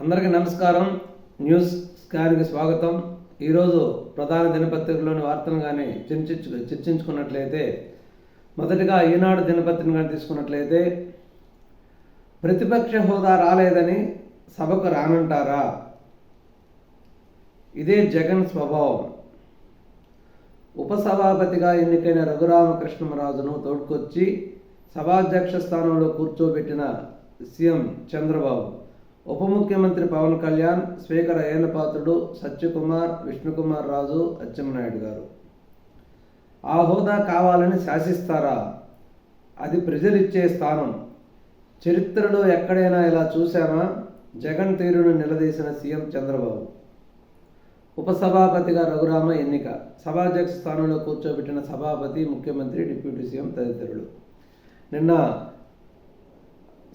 అందరికీ నమస్కారం. న్యూస్ స్కాన్కి స్వాగతం. ఈరోజు ప్రధాన దినపత్రికలోని వార్తలను కానీ చర్చించుకున్నట్లయితే, మొదటిగా ఈనాడు దినపత్రికను కానీ తీసుకున్నట్లయితే, ప్రతిపక్ష హోదా రాలేదని సభకు రానంటారా? ఇదే జగన్ స్వభావం. ఉపసభాపతిగా ఎన్నికైన రఘురామకృష్ణరాజును తోడ్కొచ్చి సభాధ్యక్ష స్థానంలో కూర్చోబెట్టిన సీఎం చంద్రబాబు, ఉప ముఖ్యమంత్రి పవన్ కళ్యాణ్, స్పీకర్ అయ్యన్నపాత్రుడు, సత్యకుమార్, విష్ణుకుమార్ రాజు, అచ్చెన్నాయుడు గారు ఆ హోదా కావాలని శాసిస్తారా? అది ప్రజలిచ్చే స్థానం. చరిత్రలో ఎక్కడైనా ఇలా చూశామా? జగన్ తీరును నిలదీసిన సీఎం చంద్రబాబు. ఉపసభాపతిగా రఘురామ ఎన్నిక, సభాధ్యక్ష స్థానంలో కూర్చోబెట్టిన సభాపతి, ముఖ్యమంత్రి, డిప్యూటీ సీఎం తదితరులు. నిన్న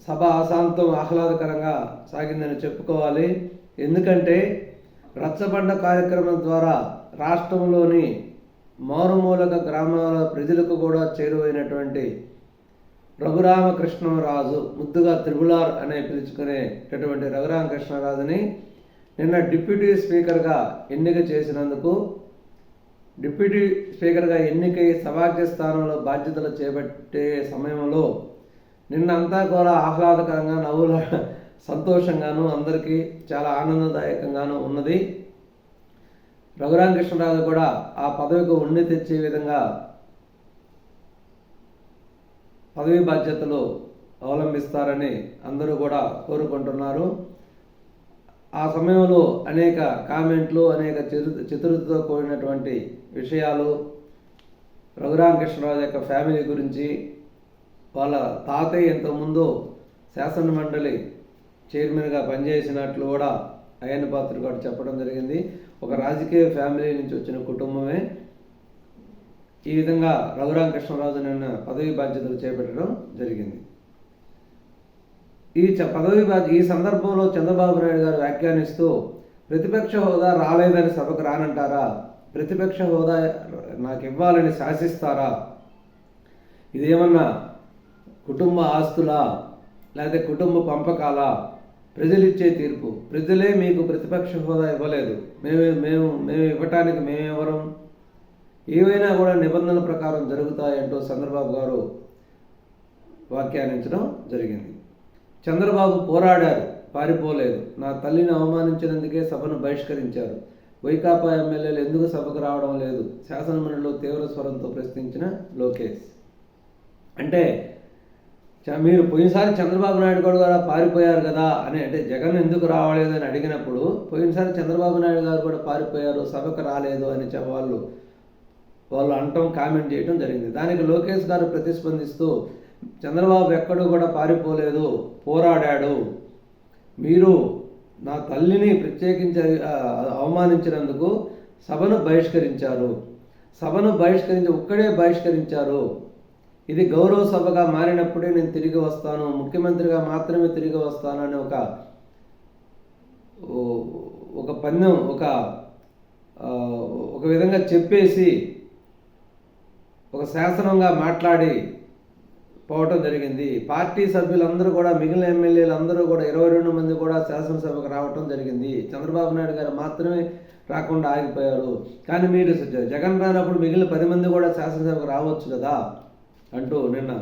సభ అశాంతం ఆహ్లాదకరంగా సాగిందని చెప్పుకోవాలి. ఎందుకంటే రచ్చబండ కార్యక్రమం ద్వారా రాష్ట్రంలోని మారుమూలక గ్రామాల ప్రజలకు కూడా చేరువైనటువంటి రఘురామకృష్ణరాజు, ముద్దుగా త్రిబులార్ అనే పిలుచుకునేటటువంటి రఘురామకృష్ణరాజుని నిన్న డిప్యూటీ స్పీకర్గా ఎన్నిక చేసినందుకు, డిప్యూటీ స్పీకర్గా ఎన్నికై సభాధ్యక్ష స్థానంలో బాధ్యతలు చేపట్టే సమయంలో నిన్నంతా కూడా ఆహ్లాదకరంగా, నవ్వుల సంతోషంగాను, అందరికీ చాలా ఆనందదాయకంగాను ఉన్నది. రఘురామకృష్ణరాజు కూడా ఆ పదవికి ఉండి తెచ్చే విధంగా పదవి బాధ్యతలు అవలంబిస్తారని అందరూ కూడా కోరుకుంటున్నారు. ఆ సమయంలో అనేక కామెంట్లు, అనేక చతురతతో కూడినటువంటి విషయాలు, రఘురామకృష్ణరాజు యొక్క ఫ్యామిలీ గురించి, వాళ్ళ తాతయ్య ఇంతకుముందు శాసనమండలి చైర్మన్గా పనిచేసినట్లు కూడా అయ్యన్నపాత్రుడు కూడా చెప్పడం జరిగింది. ఒక రాజకీయ ఫ్యామిలీ నుంచి వచ్చిన కుటుంబమే ఈ విధంగా రఘురామకృష్ణరాజు నిన్న పదవి బాధ్యతలు చేపట్టడం జరిగింది. ఈ సందర్భంలో చంద్రబాబు నాయుడు గారు వ్యాఖ్యానిస్తూ, ప్రతిపక్ష హోదా రాలేదని సభకు రానంటారా? ప్రతిపక్ష హోదా నాకు ఇవ్వాలని శాసిస్తారా? ఇదేమన్నా కుటుంబ ఆస్తులా, లేకపోతే కుటుంబ పంపకాలా? ప్రజలిచ్చే తీర్పు. ప్రజలే మీకు ప్రతిపక్ష హోదా ఇవ్వలేదు, మేము ఇవ్వటానికి మేమెవరం? ఏవైనా కూడా నిబంధనల ప్రకారం జరుగుతాయంటూ చంద్రబాబు గారు వ్యాఖ్యానించడం జరిగింది. చంద్రబాబు పోరాడారు, పారిపోలేదు. నా తల్లిని అవమానించినందుకే సభను బహిష్కరించారు. వైకాపా ఎమ్మెల్యేలు ఎందుకు సభకు రావడం లేదు? శాసనమండలిలో తీవ్ర స్వరంతో ప్రశ్నించిన లోకేష్. అంటే మీరు పోయినసారి చంద్రబాబు నాయుడు కూడా పారిపోయారు కదా అని, అంటే జగన్ ఎందుకు రావలేదు అని అడిగినప్పుడు, పోయినసారి చంద్రబాబు నాయుడు గారు కూడా పారిపోయారు, సభకు రాలేదు అని వాళ్ళు అంటాం, కామెంట్ చేయడం జరిగింది. దానికి లోకేష్ గారు ప్రతిస్పందిస్తూ, చంద్రబాబు ఎక్కడూ కూడా పారిపోలేదు, పోరాడాడు. మీరు నా తల్లిని ప్రత్యేకించి అవమానించినందుకు సభను బహిష్కరించారు. ఒక్కడే బహిష్కరించారు. ఇది గౌరవ సభగా మారినప్పుడే నేను తిరిగి వస్తాను, ముఖ్యమంత్రిగా మాత్రమే తిరిగి వస్తాను అని ఒక పందెం, ఒక విధంగా చెప్పేసి ఒక శాసనంగా మాట్లాడి పోవటం జరిగింది. పార్టీ సభ్యులందరూ కూడా, మిగిలిన ఎమ్మెల్యేలు అందరూ కూడా 22 మంది కూడా శాసనసభకు రావటం జరిగింది. చంద్రబాబు నాయుడు గారు మాత్రమే రాకుండా ఆగిపోయారు. కానీ మీరు జగన్ రానప్పుడు మిగిలిన 10 మంది కూడా శాసనసభకు రావచ్చు కదా అంటూ నిన్న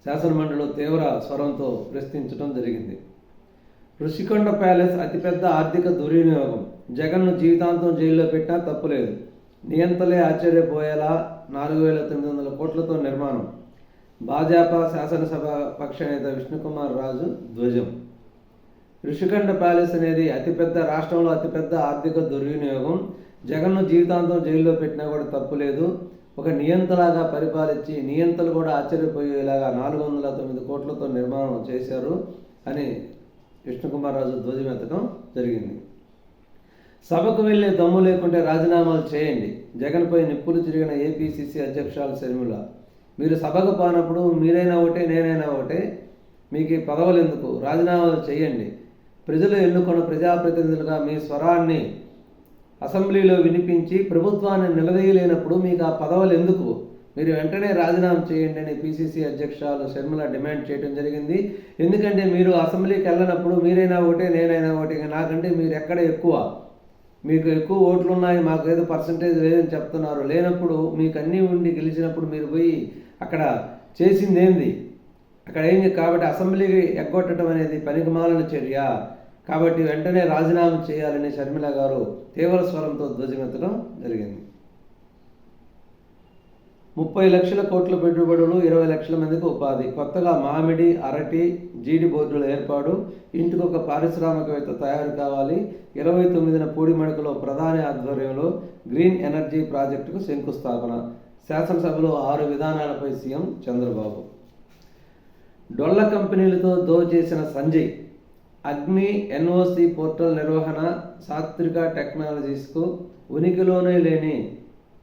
శాసనమండలిలో తీవ్ర స్వరంతో ప్రశ్నించడం జరిగింది. రుషికొండ ప్యాలెస్ అతిపెద్ద ఆర్థిక దుర్వినియోగం. జగన్ను జీవితాంతం జైల్లో పెట్టినా తప్పులేదు. నియంతలే ఆశ్చర్యపోయేలా 4,900 కోట్లతో నిర్మాణం. భాజపా శాసనసభ పక్ష నేత విష్ణుకుమార్ రాజు ధ్వజం. రుషికొండ ప్యాలెస్ అనేది రాష్ట్రంలో అతిపెద్ద ఆర్థిక దుర్వినియోగం. జగన్ను జీవితాంతం జైల్లో పెట్టినా కూడా తప్పులేదు. ఒక నియంతలాగా పరిపాలించి నియంతలు కూడా ఆశ్చర్యపోయేలాగా 409 కోట్లతో నిర్మాణం చేశారు అని విష్ణుకుమార్ రాజు ధ్వజమెత్తడం జరిగింది. సభకు వెళ్లే దమ్ము లేకుంటే రాజీనామాలు చేయండి. జగన్పై నిప్పులు తిరిగిన ఏపీసీసీ అధ్యక్షురాలు షర్మిల. మీరు సభకు పోనప్పుడు మీరైనా ఒకటే, నేనైనా ఒకటే, మీకు పదవులు ఎందుకు? రాజీనామాలు చేయండి. ప్రజలు ఎన్నుకున్న ప్రజాప్రతినిధులుగా మీ స్వరాన్ని అసెంబ్లీలో వినిపించి ప్రభుత్వాన్ని నిలదీయలేనప్పుడు మీకు ఆ పదవులు ఎందుకు? మీరు వెంటనే రాజీనామా చేయండి అని పిసిసి అధ్యక్షురాలు షర్మిల డిమాండ్ చేయడం జరిగింది. ఎందుకంటే మీరు అసెంబ్లీకి వెళ్ళినప్పుడు మీరైనా ఒకటే నేనైనా ఒకటి, నాకంటే మీరు ఎక్కడ ఎక్కువ, మీకు ఎక్కువ ఓట్లు ఉన్నాయి, మాకు ఏదో పర్సంటేజ్ లేదని చెప్తున్నారు. లేనప్పుడు మీకు అన్నీ ఉండి గెలిచినప్పుడు మీరు పోయి అక్కడ చేసింది ఏంది, అక్కడ ఏంది? కాబట్టి అసెంబ్లీకి ఎగ్గొట్టడం అనేది పనికిమాలిన చర్య. కాబట్టి వెంటనే రాజీనామా చేయాలని షర్మిల గారు తీవ్ర స్వరంతో ధ్వజమెత్తడం జరిగింది. 30 లక్షల కోట్ల పెట్టుబడులు, 20 లక్షల మందికి ఉపాధి, కొత్తగా మామిడి, అరటి, జీడి బోర్డుల ఏర్పాటు, ఇంటికొక పారిశ్రామికవేత్త తయారు కావాలి, 29న పూడిమడకలో ప్రధాని ఆధ్వర్యంలో గ్రీన్ ఎనర్జీ ప్రాజెక్టుకు శంకుస్థాపన, శాసనసభలో 6 విధానాలపై సీఎం చంద్రబాబు. డొల్ల కంపెనీలతో దోచేసిన సంజయ్, అగ్ని ఎన్ఓసి పోర్టల్ నిర్వహణ, సాత్విక టెక్నాలజీస్కు, ఉనికిలోనే లేని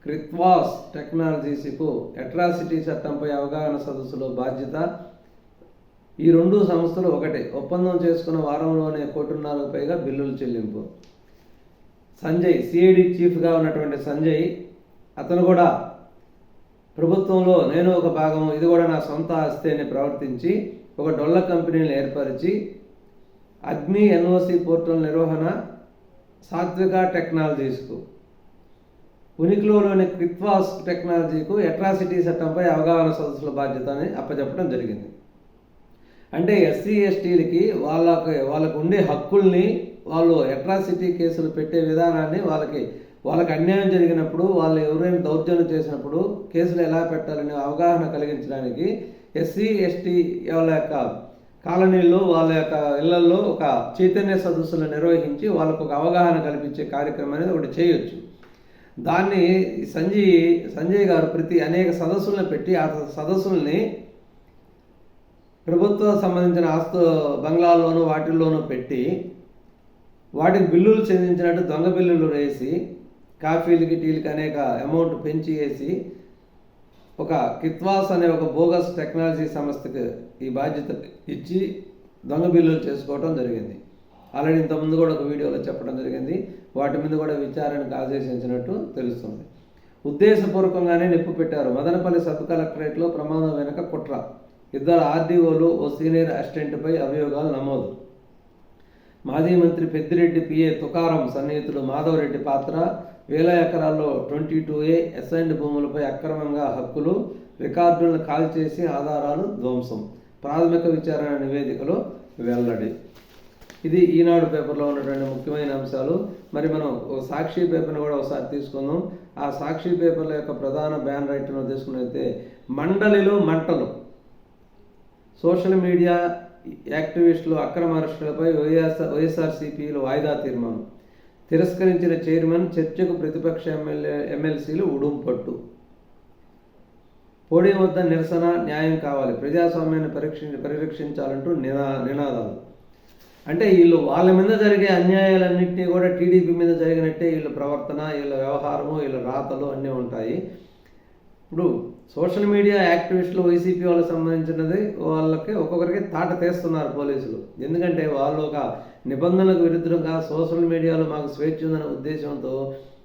క్రిత్వాస్ టెక్నాలజీస్కు అట్రాసిటీ చట్టంపై అవగాహన సదస్సులో బాధ్యత. ఈ 2 సంస్థలు ఒకటే, ఒప్పందం చేసుకున్న వారంలోనే 1.5 కోటికి పైగా బిల్లులు చెల్లింపు. సంజయ్ సిఐడి చీఫ్గా ఉన్నటువంటి సంజయ్, అతను కూడా ప్రభుత్వంలో నేను ఒక భాగం, ఇది కూడా నా సొంత ఆస్తి అని ప్రవర్తించి ఒక డొల్ల కంపెనీని ఏర్పరిచి అగ్ని ఎన్ఓసి పోర్టల్ నిర్వహణ, సాత్విక టెక్నాలజీస్కు, ఉనికిలోని క్విత్వాస్ టెక్నాలజీకు అట్రాసిటీ చట్టంపై అవగాహన సదస్సుల బాధ్యత అని అప్పచెప్పడం జరిగింది. అంటే ఎస్సీ ఎస్టీలకి వాళ్ళకు ఉండే హక్కుల్ని, వాళ్ళు అట్రాసిటీ కేసులు పెట్టే విధానాన్ని, వాళ్ళకి అన్యాయం జరిగినప్పుడు, వాళ్ళు ఎవరైనా దౌర్జన్యం చేసినప్పుడు కేసులు ఎలా పెట్టాలని అవగాహన కలిగించడానికి ఎస్సీ ఎస్టీ వాళ్ళ యొక్క కాలనీల్లో, వాళ్ళ యొక్క ఇళ్లలో ఒక చైతన్య సదస్సులు నిర్వహించి వాళ్ళకు ఒక అవగాహన కల్పించే కార్యక్రమం అనేది ఒకటి చేయొచ్చు. దాన్ని సంజయ్ గారు అనేక సదస్సులను పెట్టి, ఆ సదస్సుల్ని ప్రభుత్వం సంబంధించిన బంగ్లాల్లోనూ వాటిల్లోనూ పెట్టి వాటికి బిల్లులు చెల్లించినట్టు దొంగ బిల్లులు వేసి, కాఫీలకి టీలకి అనేక అమౌంట్ పెంచి వేసి, ఒక కిత్వాస్ అనే ఒక బోగస్ టెక్నాలజీ సంస్థకి ఈ బాధ్యత ఇచ్చి దొంగ బిల్లులు చేసుకోవడం జరిగింది. ఆల్రెడీ ఇంతకుముందు కూడా ఒక వీడియోలో చెప్పడం జరిగింది. వాటి మీద కూడా విచారణకు ఆదేశించినట్టు తెలుస్తుంది. ఉద్దేశపూర్వకంగానే నిప్పు పెట్టారు. మదనపల్లి సబ్ కలెక్టరేట్లో ప్రమాదం వెనుక కుట్ర, 2 ఆర్డీఓలు, ఓ సీనియర్ అసిస్టెంట్పై అభియోగాలు నమోదు. మాజీ మంత్రి పెద్దిరెడ్డి పిఏ తుకారం సన్నిహితుడు మాధవరెడ్డి పాత్ర, 1000 ఎకరాల్లో 22A అసైన్డ్ భూములపై అక్రమంగా హక్కులు, రికార్డులను కాల్చేసి ఆధారాలు ధ్వంసం, ప్రాథమిక విచారణ నివేదికలో వెల్లడి. ఇది ఈనాడు పేపర్లో ఉన్నటువంటి ముఖ్యమైన అంశాలు. మరి మనం సాక్షి పేపర్ని కూడా ఒకసారి తీసుకుందాం. ఆ సాక్షి పేపర్ల యొక్క ప్రధాన బ్యానర్ ఐటమ్ తీసుకున్నైతే, మండలిలో మంటలు, సోషల్ మీడియా యాక్టివిస్టులు అక్రమ అరెస్టులపై వైఎస్ఆర్సీపీలో వాయిదా తీర్మానం, తిరస్కరించిన చైర్మన్, చర్చకు ప్రతిపక్ష ఎమ్మెల్సీలు ఉడుంపట్టు, పోడియం వద్ద నిరసన, న్యాయం కావాలి, ప్రజాస్వామ్యాన్ని పరిరక్షించాలంటూ నినాదాలు. అంటే వాళ్ళ మీద జరిగే అన్యాయాలన్నింటినీ కూడా టీడీపీ మీద జరిగినట్టే వీళ్ళ ప్రవర్తన, వీళ్ళ వ్యవహారము, వీళ్ళ రాతలు అన్నీ ఉంటాయి. ఇప్పుడు సోషల్ మీడియా యాక్టివిస్టులు వైసీపీ వాళ్ళకి సంబంధించినది వాళ్ళకి ఒక్కొక్కరికి తాట తీస్తున్నారు పోలీసులు. ఎందుకంటే వాళ్ళు ఒక నిబంధనలకు విరుద్ధంగా సోషల్ మీడియాలో మాకు స్వేచ్ఛ ఉందనే ఉద్దేశంతో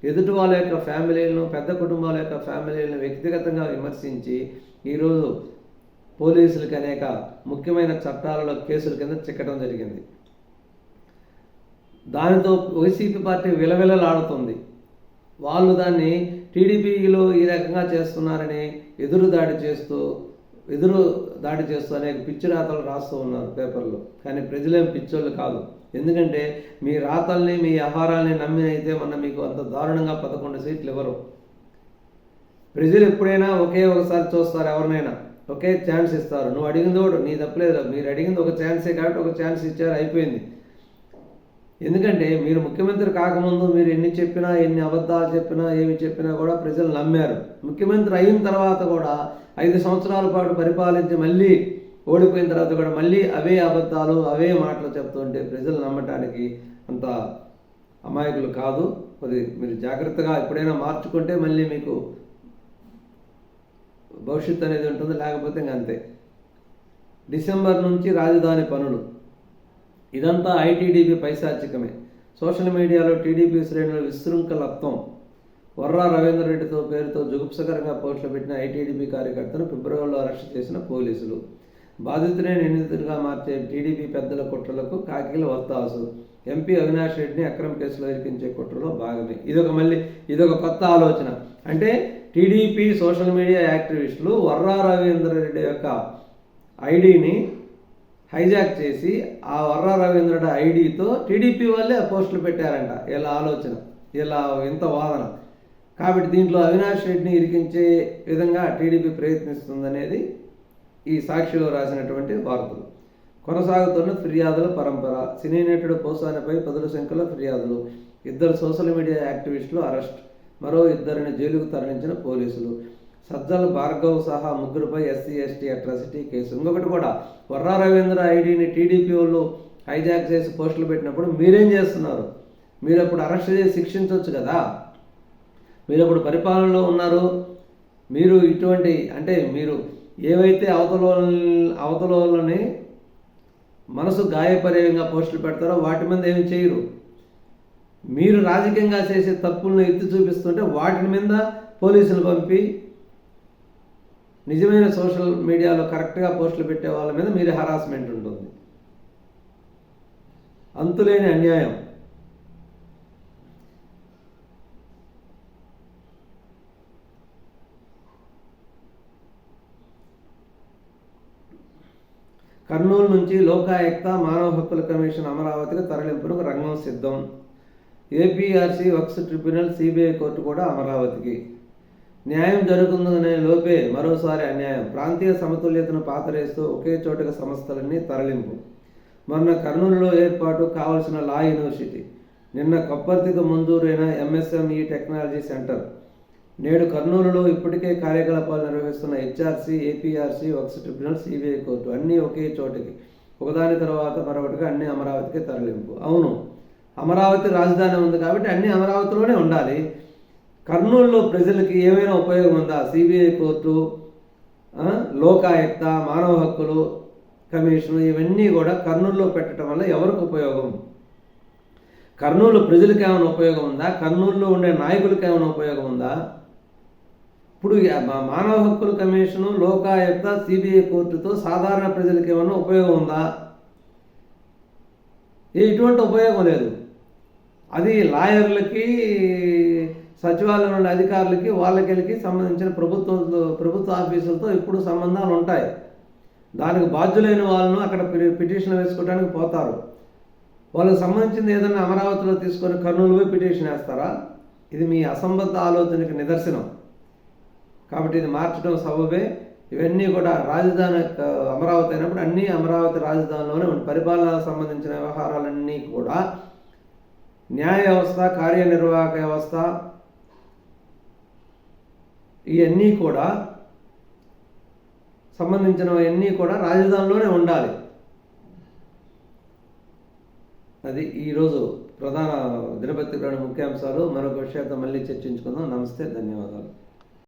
ఎదుటి వాళ్ళ యొక్క ఫ్యామిలీలను, పెద్ద కుటుంబాల యొక్క ఫ్యామిలీలను వ్యక్తిగతంగా విమర్శించి ఈరోజు పోలీసులకి అనేక ముఖ్యమైన చట్టాలలో కేసుల కింద చిక్కడం జరిగింది. దానితో వైసీపీ పార్టీ విలవిలలాడుతుంది. వాళ్ళు దాన్ని టీడీపీలో ఈ రకంగా చేస్తున్నారని ఎదురు దాడి చేస్తూ అనేక పిచ్చి రాతలు రాస్తూ ఉన్నారు పేపర్లో. కానీ ప్రజలేం పిచ్చోళ్ళు కాదు. ఎందుకంటే మీ రాతల్ని, మీ వ్యవహారాల్ని నమ్మి అయితే మీకు అంత దారుణంగా 11 సీట్లు ఇవ్వరు. ప్రజలు ఎప్పుడైనా ఒకసారి చూస్తారు, ఎవరినైనా ఒకే ఛాన్స్ ఇస్తారు. నువ్వు అడిగింది కూడా నీ తప్పలేదు, మీరు అడిగింది ఒక ఛాన్సే కాబట్టి ఒక ఛాన్స్ ఇచ్చారు, అయిపోయింది. ఎందుకంటే మీరు ముఖ్యమంత్రి కాకముందు మీరు ఎన్ని చెప్పినా, ఎన్ని అబద్ధాలు చెప్పినా, ఏమి చెప్పినా కూడా ప్రజలు నమ్మారు. ముఖ్యమంత్రి అయిన తర్వాత కూడా 5 సంవత్సరాల పాటు పరిపాలించి మళ్ళీ ఓడిపోయిన తర్వాత కూడా మళ్ళీ అవే అబద్ధాలు, అవే మాటలు చెప్తుంటే ప్రజలు నమ్మటానికి అంత అమాయకులు కాదు. అది మీరు జాగ్రత్తగా ఎప్పుడైనా మార్చుకుంటే మళ్ళీ మీకు భవిష్యత్తు అనేది ఉంటుంది, లేకపోతే ఇంక అంతే. డిసెంబర్ నుంచి రాజధాని పనులు, ఇదంతా ఐటీడీపీ పైశాచికమే. సోషల్ మీడియాలో టీడీపీ శ్రేణుల విశృంఖలత్వం, వర్రా రవీందర్ రెడ్డితో పేరుతో జుగుప్సకరంగా పోస్టులు పెట్టిన ఐటీడీపీ కార్యకర్తను ఫిబ్రవరిలో అరెస్టు చేసిన పోలీసులు. బాధితులే నిందితుడిగా మార్చే టీడీపీ పెద్దల కుట్రలకు కాకిల వత్తాసు. ఎంపీ అవినాష్ రెడ్డిని అక్రమ కేసులో ఇరికించే కుట్రలో భాగమే. ఇదొక కొత్త ఆలోచన. అంటే టీడీపీ సోషల్ మీడియా యాక్టివిస్టులు వర్రా రవీందర్ రెడ్డి యొక్క ఐడిని హైజాక్ చేసి ఆ వర్రా రవీంద్ర ఐడితో టీడీపీ వాళ్ళే పోస్టులు పెట్టారంట. ఇలా ఆలోచన, ఇలా ఇంత వాదన. కాబట్టి దీంట్లో అవినాష్ రెడ్డిని ఇరికించే విధంగా టీడీపీ ప్రయత్నిస్తుందనేది ఈ సాక్షిలో రాసినటువంటి వార్తలు. కొనసాగుతున్న ఫిర్యాదుల పరంపర. సినీ నటుడు పోసానిపై పదుల సంఖ్యలో ఫిర్యాదులు. 2 సోషల్ మీడియా యాక్టివిస్టులు అరెస్ట్. మరో 2 జైలుకు తరలించిన పోలీసులు. సజ్జల భార్గవ్ సహా 3పై ఎస్సీ ఎస్టీ అట్రాసిటీ కేసు. ఇంకొకటి కూడా, వర్రా రవీంద్ర ఐడిని టీడీపీ వాళ్ళు హైజాక్ చేసి పోస్టులు పెట్టినప్పుడు మీరేం చేస్తున్నారు? మీరు అప్పుడు అరెస్ట్ చేసి శిక్షించవచ్చు కదా. మీరు అప్పుడు పరిపాలనలో ఉన్నారు. మీరు ఇటువంటి మీరు ఏవైతే అవతల వాళ్ళని మనసు గాయపరేయంగా పోస్టులు పెడతారో వాటి మీద ఏమి చేయరు. మీరు రాజకీయంగా చేసే తప్పులను ఎత్తి చూపిస్తుంటే వాటి మీద పోలీసులు పంపి నిజమైన సోషల్ మీడియాలో కరెక్ట్గా పోస్టులు పెట్టే వాళ్ళ మీద మీరు హరాస్మెంట్ ఉంటుంది. అంతులేని అన్యాయం. కర్నూలు నుంచి లోకాయుక్త మానవ హక్కుల కమిషన్ అమరావతికి తరలింపునకు రంగం సిద్ధం. APRC Waqf tribunal, CBI court కూడా అమరావతికి. న్యాయం జరుగుతుందనే లోపే మరోసారి అన్యాయం. ప్రాంతీయ సమతుల్యతను పాతరేస్తూ ఒకే చోటుగా సంస్థలన్నీ తరలింపు. మొన్న కర్నూలులో ఏర్పాటు కావాల్సిన లా యూనివర్సిటీ. నిన్న కొప్పర్తికి మంజూరైన ఎంఎస్ఎంఈ టెక్నాలజీ సెంటర్. నేడు కర్నూలులో ఇప్పటికే కార్యకలాపాలు నిర్వహిస్తున్న HRC, APRC, Waqf tribunal, CBI court అన్నీ ఒకే చోటికి, ఒకదాని తర్వాత మరొకటిగా అన్ని అమరావతికి తరలింపు. అవును, అమరావతి రాజధాని ఉంది కాబట్టి అన్ని అమరావతిలోనే ఉండాలి. కర్నూలులో ప్రజలకి ఏమైనా ఉపయోగం ఉందా? సిబిఐ కోర్టు, లోకాయుక్త, మానవ హక్కులు కమిషను ఇవన్నీ కూడా కర్నూలులో పెట్టడం వల్ల ఎవరికి ఉపయోగం? కర్నూలు ప్రజలకు ఏమైనా ఉపయోగం ఉందా? కర్నూలులో ఉండే నాయకులకు ఏమైనా ఉపయోగం ఉందా? ఇప్పుడు మానవ హక్కుల కమిషను, లోకాయుక్త, సిబిఐ కోర్టుతో సాధారణ ప్రజలకు ఏమైనా ఉపయోగం ఉందా? ఎటువంటి ఉపయోగం లేదు. అది లాయర్లకి, సచివాలయంలోని అధికారులకి, వాళ్ళకి సంబంధించిన ప్రభుత్వ ఆఫీసులతో ఇప్పుడు సంబంధాలు ఉంటాయి. దానికి బాధ్యులైన వాళ్ళను అక్కడ పిటిషన్ వేసుకోవడానికి పోతారు. వాళ్ళకి సంబంధించింది ఏదైనా అమరావతిలో తీసుకొని కర్నూలు పోయి పిటిషన్ వేస్తారా? ఇది మీ అసంబద్ధ ఆలోచనకి నిదర్శనం. కాబట్టి ఇది మార్చడం సబబే. ఇవన్నీ కూడా రాజధాని అమరావతి అయినప్పుడు అన్నీ అమరావతి రాజధానిలోనే ఉండి పరిపాలనకు సంబంధించిన వ్యవహారాలన్నీ కూడా న్యాయ వ్యవస్థ, కార్యనిర్వాహక వ్యవస్థ ఇవన్నీ కూడా సంబంధించినవన్నీ కూడా రాజధానిలోనే ఉండాలి. అది ఈరోజు ప్రధాన దినపత్రికలోని ముఖ్యాంశాలు. మరొక విషయంతో మళ్ళీ చర్చించుకుందాం. నమస్తే, ధన్యవాదాలు.